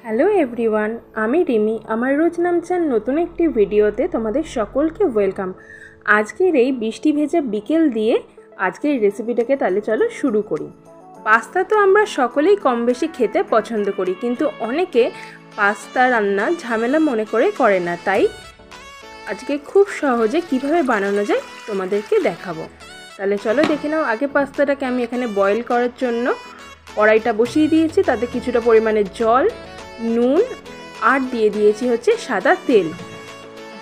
Hello everyone, আমি রিমি। আমার রোজ নামচান নতুন একটি ভিডিওতে তোমাদের সকলকে ওয়েলকাম। আজকের এই বৃষ্টি ভেজা বিকেল দিয়ে আজকের এই রেসিপিটাকে তাহলে চলো শুরু করি। পাস্তা তো আমরা সকলেই কম বেশি খেতে পছন্দ করি, কিন্তু অনেকে পাস্তা রান্না ঝামেলা মনে করে না। তাই আজকে খুব সহজে কিভাবে বানানো যায় তোমাদেরকে দেখাবো। তাহলে চলো দেখে নাও। আগে পাস্তাটাকে আমি এখানে বয়েল করার জন্য কড়াইটা বসিয়ে দিয়েছি, তাতে কিছুটা পরিমাণে জল, নুন আর দিয়ে দিয়েছি হচ্ছে সাদা তেল।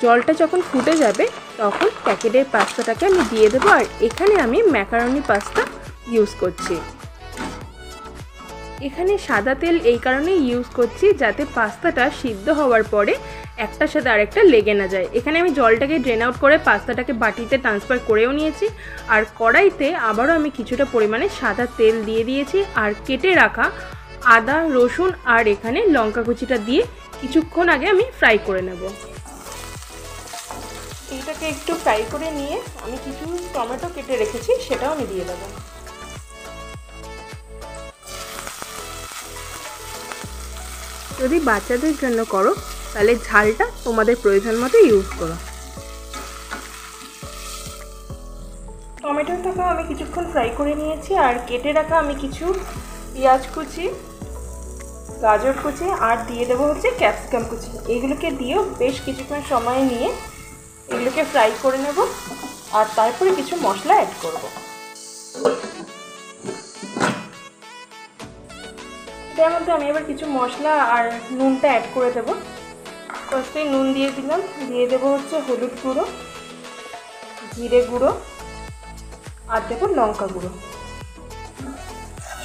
জলটা যখন ফুটে যাবে তখন প্যাকেটের পাস্তাটাকে আমি দিয়ে দেবো। আর এখানে আমি ম্যাকারনি পাস্তা ইউজ করছি। এখানে সাদা তেল এই কারণেই ইউজ করছি যাতে পাস্তাটা সিদ্ধ হওয়ার পরে একটার সাথে আরেকটা লেগে না যায়। এখানে আমি জলটাকে ড্রেন আউট করে পাস্তাটাকে বাটিতে ট্রান্সফার করেও নিয়েছি। আর কড়াইতে আবারও আমি কিছুটা পরিমাণে সাদা তেল দিয়ে দিয়েছি আর কেটে রাখা আদা, রসুন আর এখানে লঙ্কা কুচিটা দিয়ে কিছুক্ষণ আগে আমি ফ্রাই করে নেব। এইটাকে একটু ফ্রাই করে নিয়ে আমি কিছু টমেটো কেটে রেখেছি, সেটাও আমি দিয়ে দেবো। যদি বাচ্চাদের জন্য করো তাহলে ঝালটা তোমাদের প্রয়োজন মতো ইউজ করো। টমেটোটাকে আমি কিছুক্ষণ ফ্রাই করে নিয়েছি আর কেটে রাখা আমি কিছু পেঁয়াজ কুচি, গাজর কুচি আর দিয়ে দেবো হচ্ছে ক্যাপসিকাম কুচি। এইগুলোকে দিয়েও বেশ কিছুক্ষণ সময় নিয়ে এগুলোকে ফ্রাই করে নেব আর তারপরে কিছু মশলা অ্যাড করব। এটার মধ্যে আমি এবার কিছু মশলা আর নুনটা অ্যাড করে দেবো। ফার্স্টে নুন দিয়ে দিলাম, দিয়ে দেবো হচ্ছে হলুদ গুঁড়ো, জিরে গুঁড়ো আর দেবো লঙ্কা গুঁড়ো।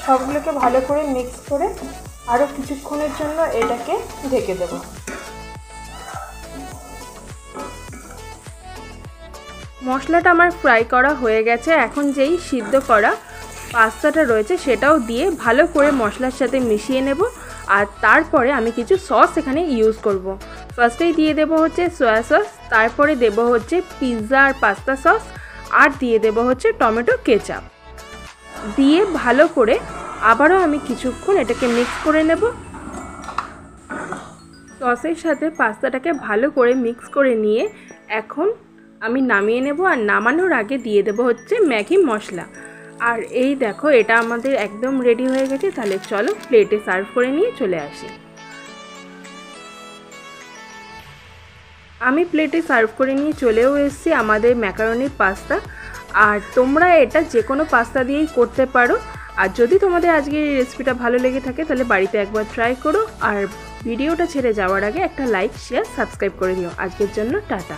সবগুলোকে ভালো করে মিক্স করে আরও কিছুক্ষণের জন্য এটাকে ঢেকে দেব। মশলাটা আমার ফ্রাই করা হয়ে গেছে। এখন যেই সিদ্ধ করা পাস্তাটা রয়েছে সেটাও দিয়ে ভালো করে মশলার সাথে মিশিয়ে নেব। আর তারপরে আমি কিছু সস এখানে ইউজ করব। ফার্স্টেই দিয়ে দেব হচ্ছে সয়া সস, তারপরে দেব হচ্ছে পিৎজা আর পাস্তা সস আর দিয়ে দেব হচ্ছে টমেটো কেচাপ। দিয়ে ভালো করে আবারও আমি কিছুক্ষণ এটাকে মিক্স করে নেব। সসের সাথে পাস্তাটাকে ভালো করে মিক্স করে নিয়ে এখন আমি নামিয়ে নেব। আর নামানোর আগে দিয়ে দেব হচ্ছে ম্যাগি মশলা। আর এই দেখো, এটা আমাদের একদম রেডি হয়ে গেছে। তাহলে চলো প্লেটে সার্ভ করে নিয়ে চলে আসি। আমি প্লেটে সার্ভ করে নিয়ে চলেও এসেছি আমাদের ম্যাকারনির পাস্তা। আর তোমরা এটা যে কোনো পাস্তা দিয়েই করতে পারো। আর যদি তোমাদের আজকের এই রেসিপিটা ভালো লেগে থাকে তাহলে বাড়িতে একবার ট্রাই করো। আর ভিডিওটা ছেড়ে যাওয়ার আগে একটা লাইক, শেয়ার, সাবস্ক্রাইব করে দিও। আজকের জন্য টাটা।